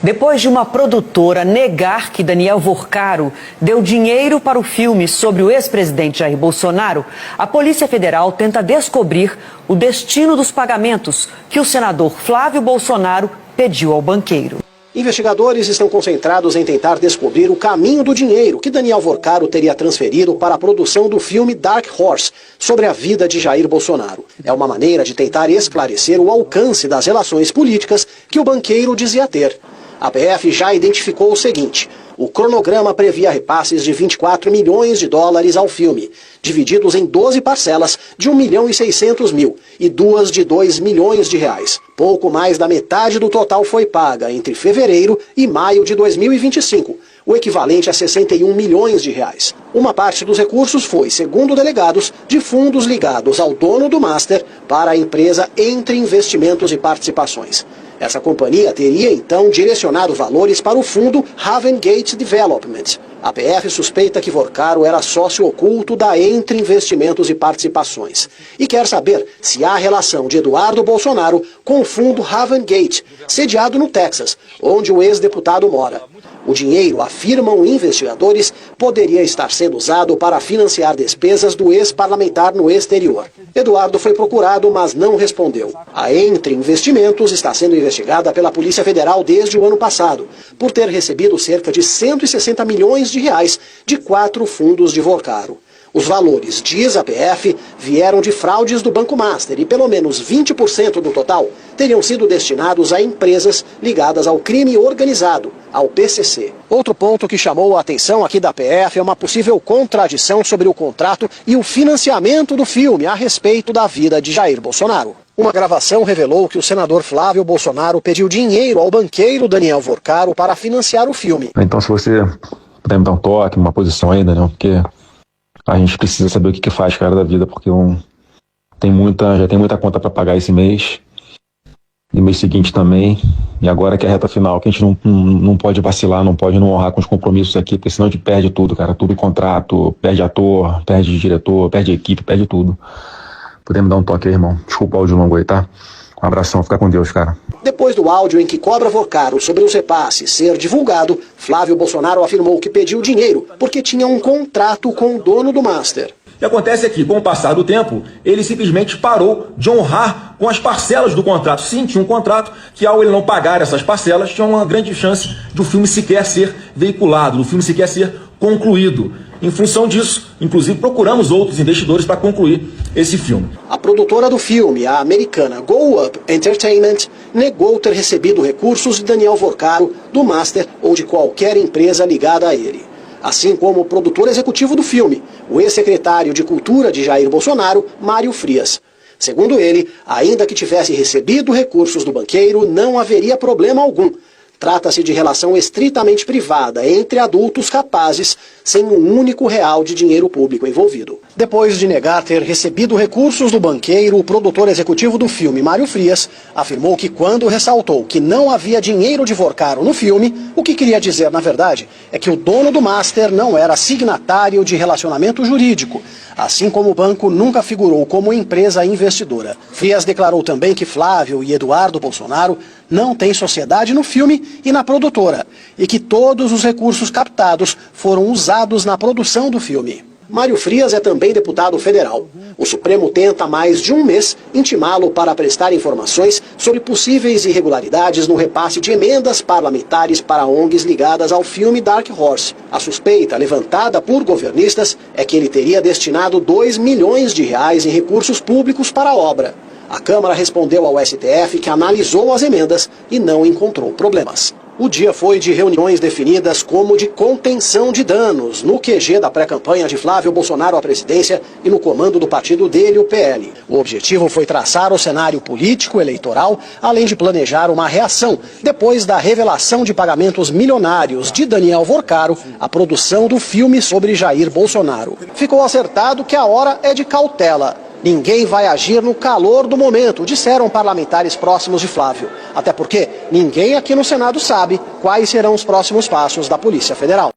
Depois de uma produtora negar que Daniel Vorcaro deu dinheiro para o filme sobre o ex-presidente Jair Bolsonaro, a Polícia Federal tenta descobrir o destino dos pagamentos que o senador Flávio Bolsonaro pediu ao banqueiro. Investigadores estão concentrados em tentar descobrir o caminho do dinheiro que Daniel Vorcaro teria transferido para a produção do filme Dark Horse, sobre a vida de Jair Bolsonaro. É uma maneira de tentar esclarecer o alcance das relações políticas que o banqueiro dizia ter. A PF já identificou o seguinte: o cronograma previa repasses de 24 milhões de dólares ao filme, divididos em 12 parcelas de 1.600.000 e duas de 2 milhões de reais. Pouco mais da metade do total foi paga entre fevereiro e maio de 2025, o equivalente a 61 milhões de reais. Uma parte dos recursos foi, segundo delegados, de fundos ligados ao dono do Master para a empresa Entre Investimentos e Participações. Essa companhia teria então direcionado valores para o fundo Havengate Development. A PF suspeita que Vorcaro era sócio oculto da Entre Investimentos e Participações e quer saber se há relação de Eduardo Bolsonaro com o fundo Havengate, sediado no Texas, onde o ex-deputado mora. O dinheiro, afirmam investigadores, poderia estar sendo usado para financiar despesas do ex-parlamentar no exterior. Eduardo foi procurado, mas não respondeu. A Entre Investimentos está sendo investigada pela Polícia Federal desde o ano passado, por ter recebido cerca de 160 milhões de reais de 4 fundos de Vorcaro. Os valores, diz a PF, vieram de fraudes do Banco Master e pelo menos 20% do total teriam sido destinados a empresas ligadas ao crime organizado, ao PCC. Outro ponto que chamou a atenção aqui da PF é uma possível contradição sobre o contrato e o financiamento do filme a respeito da vida de Jair Bolsonaro. Uma gravação revelou que o senador Flávio Bolsonaro pediu dinheiro ao banqueiro Daniel Vorcaro para financiar o filme. Então, se você puder me dar um toque, uma posição ainda, né? Porque a gente precisa saber o que faz, cara, da vida, porque já tem muita conta para pagar esse mês, e mês seguinte também, e agora que é a reta final, que a gente não pode vacilar, não pode não honrar com os compromissos aqui, porque senão a gente perde tudo, cara, tudo contrato, perde ator, perde diretor, perde equipe, perde tudo. Podemos dar um toque aí, irmão? Desculpa o áudio longo aí, tá? Um abração, fica com Deus, cara. Depois do áudio em que cobra Vorcaro sobre os repasses ser divulgado, Flávio Bolsonaro afirmou que pediu dinheiro porque tinha um contrato com o dono do Master. O que acontece é que, com o passar do tempo, ele simplesmente parou de honrar com as parcelas do contrato. Sim, tinha um contrato que, ao ele não pagar essas parcelas, tinha uma grande chance de o filme sequer ser veiculado, do filme sequer ser concluído. Em função disso, inclusive, procuramos outros investidores para concluir esse filme. A produtora do filme, a americana Go Up Entertainment, negou ter recebido recursos de Daniel Vorcaro, do Master ou de qualquer empresa ligada a ele. Assim como o produtor executivo do filme, o ex-secretário de Cultura de Jair Bolsonaro, Mário Frias. Segundo ele, ainda que tivesse recebido recursos do banqueiro, não haveria problema algum. Trata-se de relação estritamente privada entre adultos capazes, sem um único real de dinheiro público envolvido. Depois de negar ter recebido recursos do banqueiro, o produtor executivo do filme, Mário Frias, afirmou que quando ressaltou que não havia dinheiro de Vorcaro no filme, o que queria dizer, na verdade, é que o dono do Master não era signatário de relacionamento jurídico, assim como o banco nunca figurou como empresa investidora. Frias declarou também que Flávio e Eduardo Bolsonaro não têm sociedade no filme e na produtora, e que todos os recursos captados foram usados na produção do filme. Mário Frias é também deputado federal. O Supremo tenta há mais de um mês intimá-lo para prestar informações sobre possíveis irregularidades no repasse de emendas parlamentares para ONGs ligadas ao filme Dark Horse. A suspeita levantada por governistas é que ele teria destinado 2 milhões de reais em recursos públicos para a obra. A Câmara respondeu ao STF que analisou as emendas e não encontrou problemas. O dia foi de reuniões definidas como de contenção de danos no QG da pré-campanha de Flávio Bolsonaro à presidência e no comando do partido dele, o PL. O objetivo foi traçar o cenário político eleitoral, além de planejar uma reação depois da revelação de pagamentos milionários de Daniel Vorcaro à produção do filme sobre Jair Bolsonaro. Ficou acertado que a hora é de cautela. Ninguém vai agir no calor do momento, disseram parlamentares próximos de Flávio. Até porque ninguém aqui no Senado sabe quais serão os próximos passos da Polícia Federal.